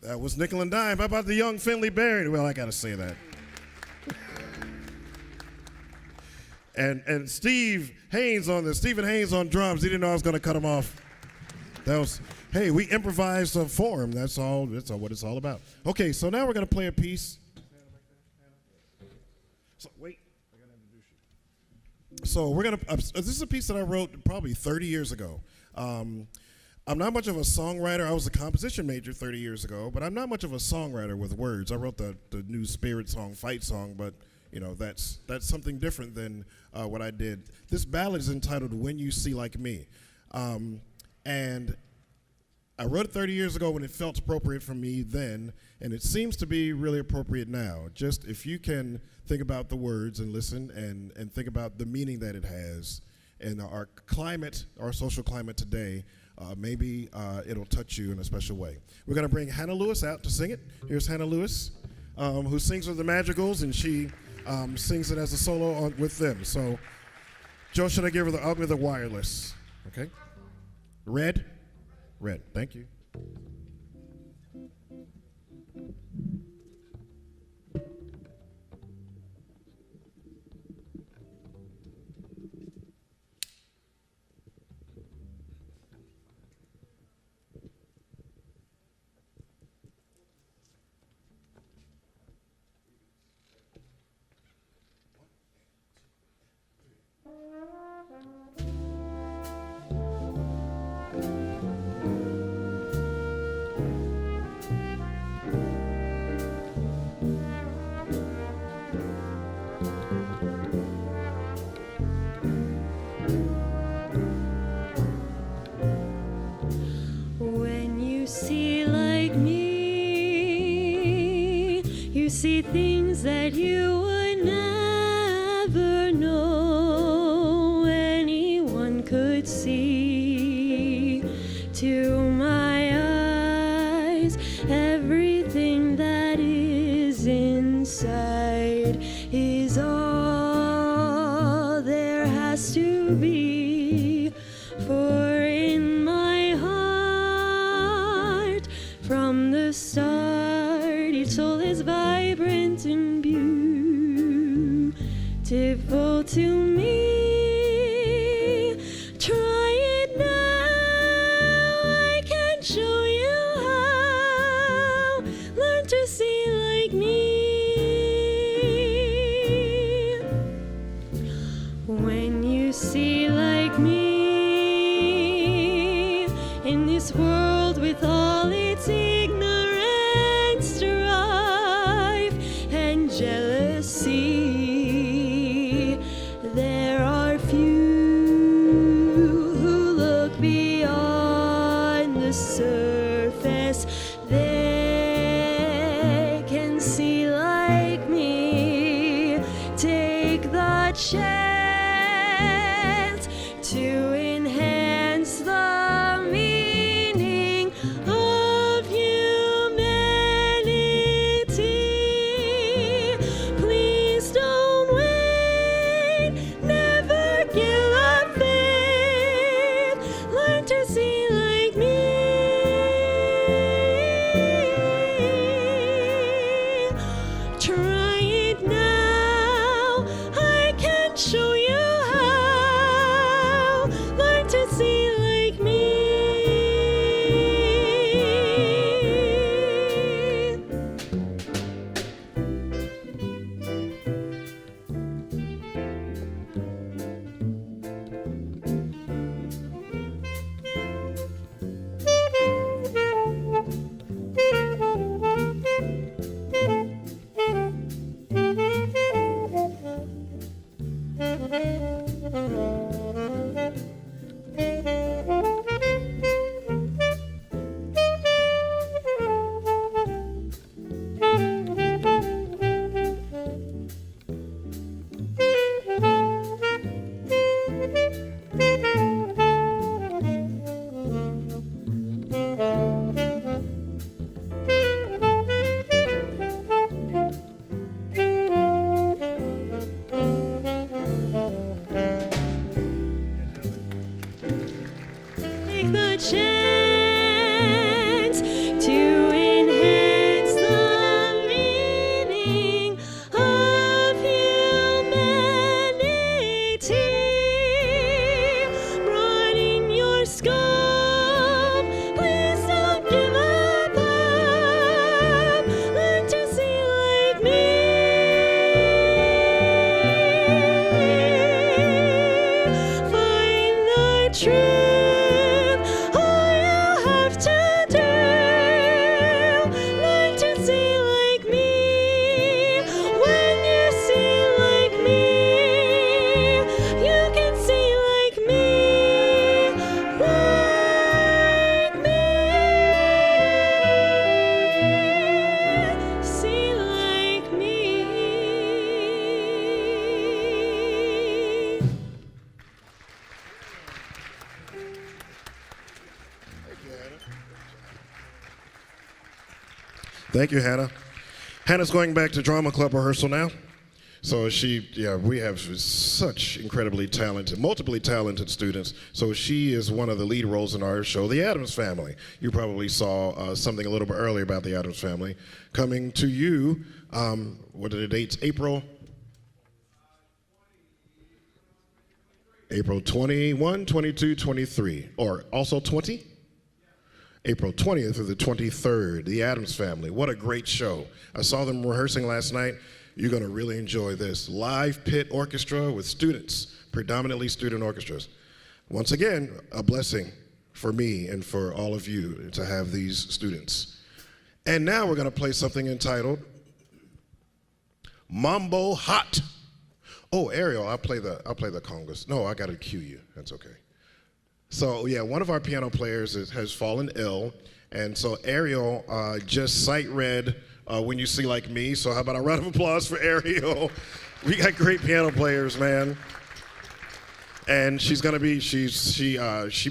That was Nickel and Dime. How about the young Finley Barry? Well, I got to say that. And Stephen Haynes on drums. He didn't know I was going to cut him off. That was, hey, we improvised a form. That's all what it's all about. Okay, so now we're going to play a piece. So, wait. I got to introduce you. So we're going to, this is a piece that I wrote probably 30 years ago. I'm not much of a songwriter. I was a composition major 30 years ago, but I'm not much of a songwriter with words. I wrote the new Spirit song, Fight Song, but you know that's something different than what I did. This ballad is entitled "When You See Like Me," and I wrote it 30 years ago when it felt appropriate for me then, and it seems to be really appropriate now. Just if you can think about the words and listen and think about the meaning that it has in our climate, our social climate today. Maybe it'll touch you in a special way. We're going to bring Hannah Lewis out to sing it. Here's Hannah Lewis, who sings with the Madrigals, and she sings it as a solo with them. So, Joe, should I give her I'll give her the wireless, okay? Red? Red, thank you. See things that you would never know anyone could see. To my eyes, everything that is inside is all there has to be. For in my heart, from the start, each soul is vibrant and beautiful to me. Try it now, I can show you how. Learn to see like me. When you see like me, in this world with all its ignorance, strife, and jealousy, Take the chance to enhance the meaning of humanity. Broaden your scope, please don't give up hope. Learn to see like me. Find the truth. All you have to do, learn to see like me. When you see like me, you can see like me, like me. See like me. Thank you, Hannah. Hannah's going back to drama club rehearsal now. So we have such incredibly talented, multiply talented students. So she is one of the lead roles in our show, The Addams Family. You probably saw something a little bit earlier about The Addams Family. Coming to you, what are the dates? April 21, 22, 23, or also 20? April 20th through the 23rd, The Addams Family. What a great show. I saw them rehearsing last night. You're going to really enjoy this. Live pit orchestra with students, predominantly student orchestras. Once again, a blessing for me and for all of you to have these students. And now we're going to play something entitled Mambo Hot. Oh, Ariel, I'll play the congas. No, I got to cue you. That's okay. So yeah, one of our piano players has fallen ill, and so Ariel just sight read When You See Like Me. So how about a round of applause for Ariel? We got great piano players, man. And she's gonna be she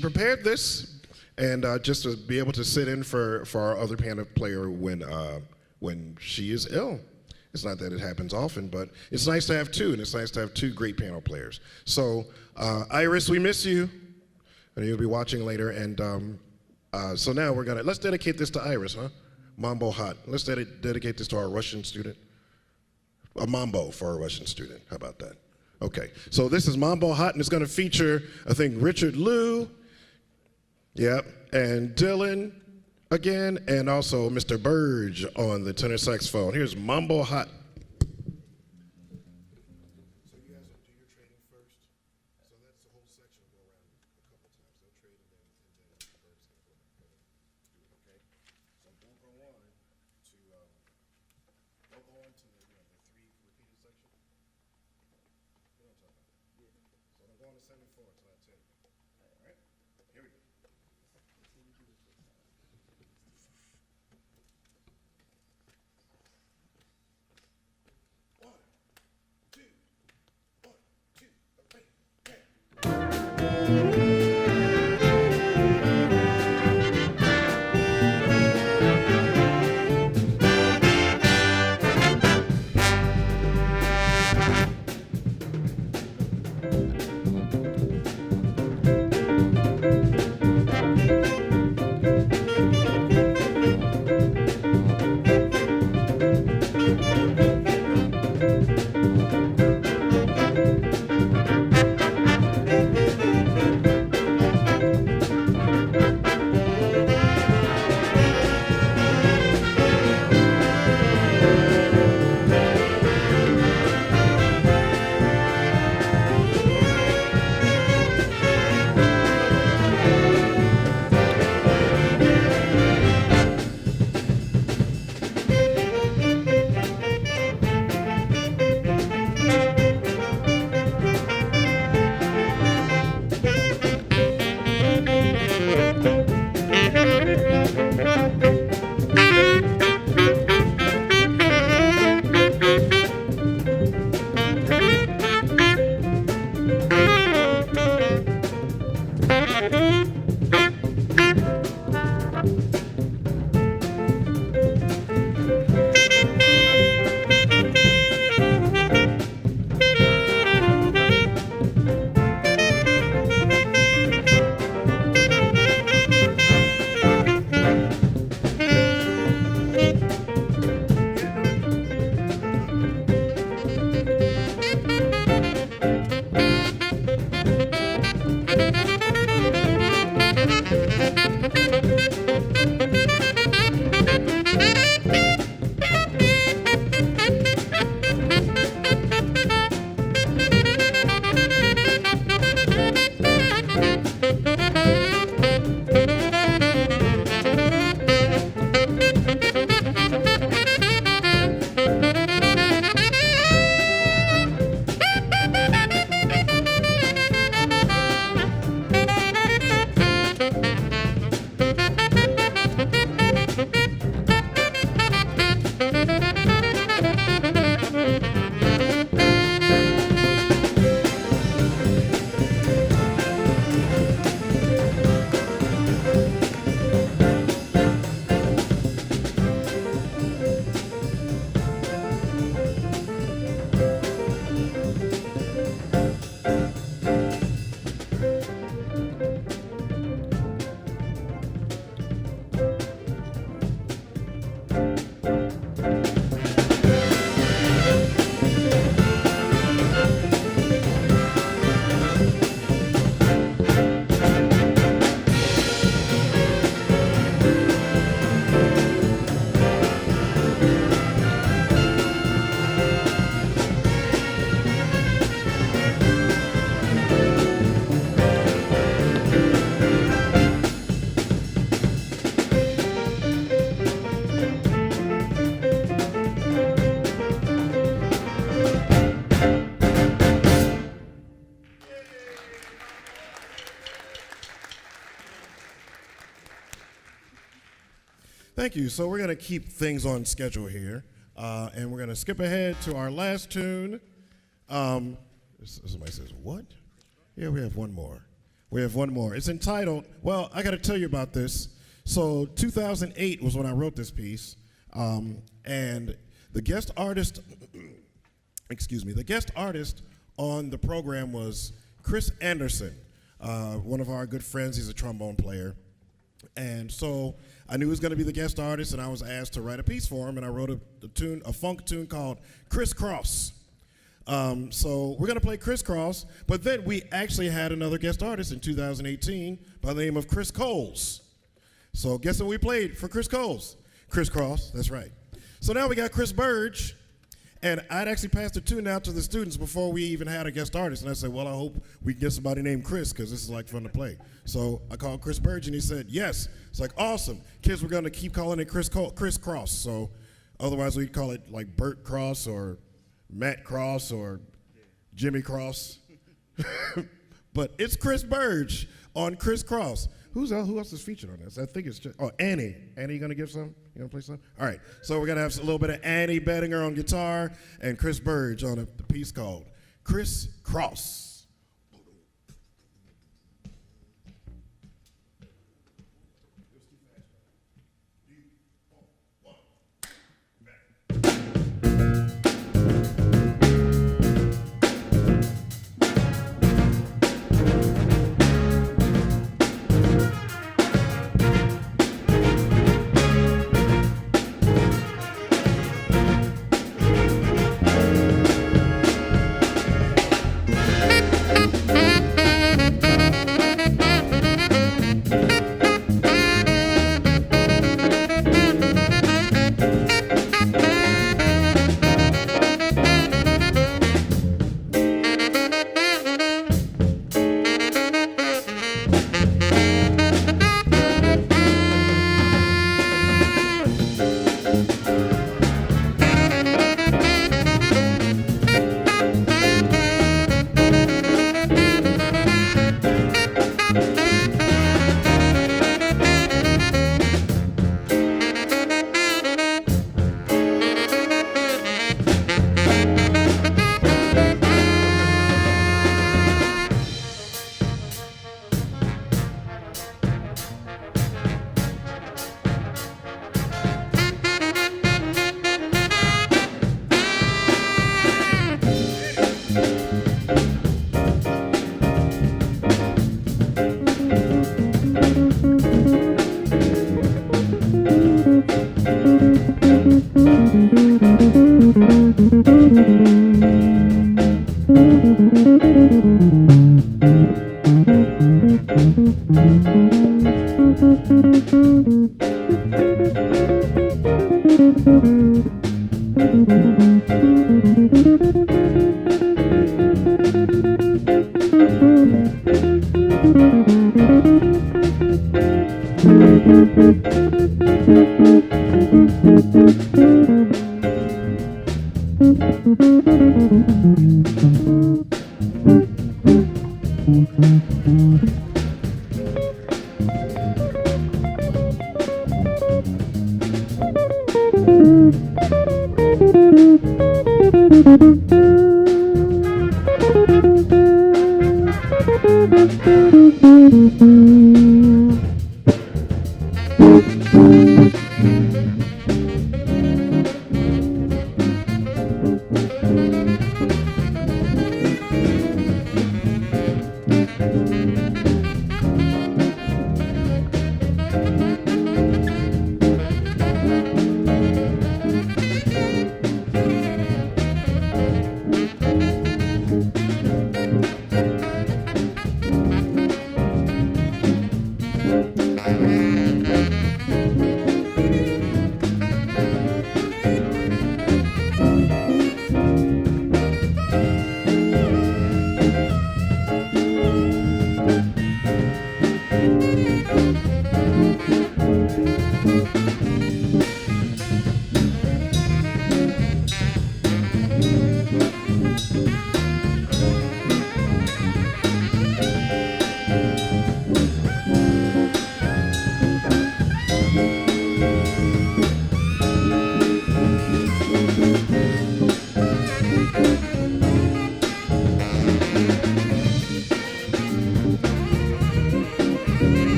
prepared this, and just to be able to sit in for our other piano player when she is ill. It's not that it happens often, but it's nice to have two, and it's nice to have two great piano players. So Iris, we miss you. And you'll be watching later, and so now let's dedicate this to Iris, huh? Mambo Hot. Let's dedicate this to our Russian student. A mambo for a Russian student. How about that? Okay, so this is Mambo Hot, and it's going to feature, I think, Richard Liu, yep, and Dylan again, and also Mr. Burge on the tenor saxophone. Here's Mambo Hot. Thank you. So we're going to keep things on schedule here, and we're going to skip ahead to our last tune. Somebody says, what? Yeah, we have one more. We have one more. It's entitled, well, I got to tell you about this. So 2008 was when I wrote this piece, and the guest artist, the guest artist on the program was Chris Anderson, one of our good friends. He's a trombone player. And so I knew he was going to be the guest artist, and I was asked to write a piece for him, and I wrote a funk tune called Crisscross. So we're going to play Crisscross, but then we actually had another guest artist in 2018 by the name of Chris Coles. So guess what we played for Chris Coles? Crisscross, that's right. So now we got Chris Burge, and I'd actually passed the tune out to the students before we even had a guest artist, and I said, well, I hope we can get somebody named Chris, because this is like fun to play. So I called Chris Burge, and he said, yes. It's like, awesome. Kids, we're going to keep calling it Crisscross. So otherwise we'd call it like Bert Cross or Matt Cross or Jimmy Cross. But it's Chris Burge on Crisscross. Who else is featured on this? I think it's just, Annie. Annie, you going to give some? You going to play some? All right. So we're going to have a little bit of Annie Bettinger on guitar and Chris Burge on the piece called Crisscross.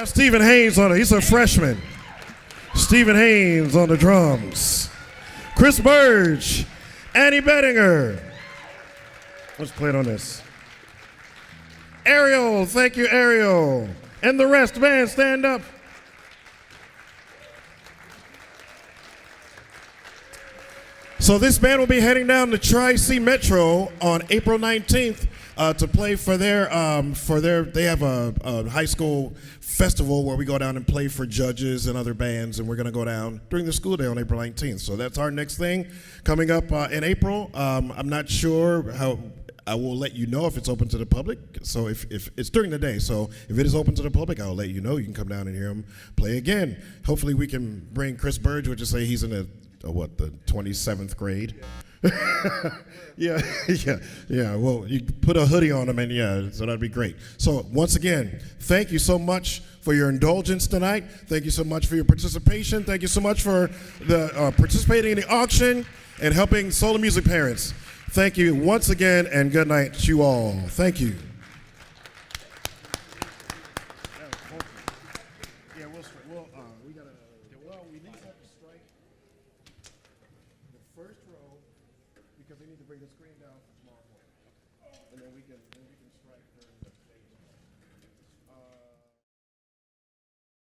That's Stephen Haynes on it. He's a freshman. Stephen Haynes on the drums. Chris Burge, Annie Bettinger. Let's play it on this. Ariel, thank you, Ariel. And the rest, band, stand up. So this band will be heading down to Tri-C Metro on April 19th to play for their. They have a high school festival where we go down and play for judges and other bands, and we're going to go down during the school day on April 19th. So that's our next thing coming up in April. I'm not sure how. I will let you know if it's open to the public. So if it's during the day, so if it is open to the public, I'll let you know. You can come down and hear him play again. Hopefully we can bring Chris Burge, which is say he's in the 27th grade. Yeah. Well, you put a hoodie on him, and so that'd be great. So once again, thank you so much for your indulgence tonight. Thank you so much for your participation. Thank you so much for the participating in the auction and helping Solon Music Parents. Thank you once again, and good night to you all. Thank you. Yeah, we need to strike the first row because they need to bring the screen down.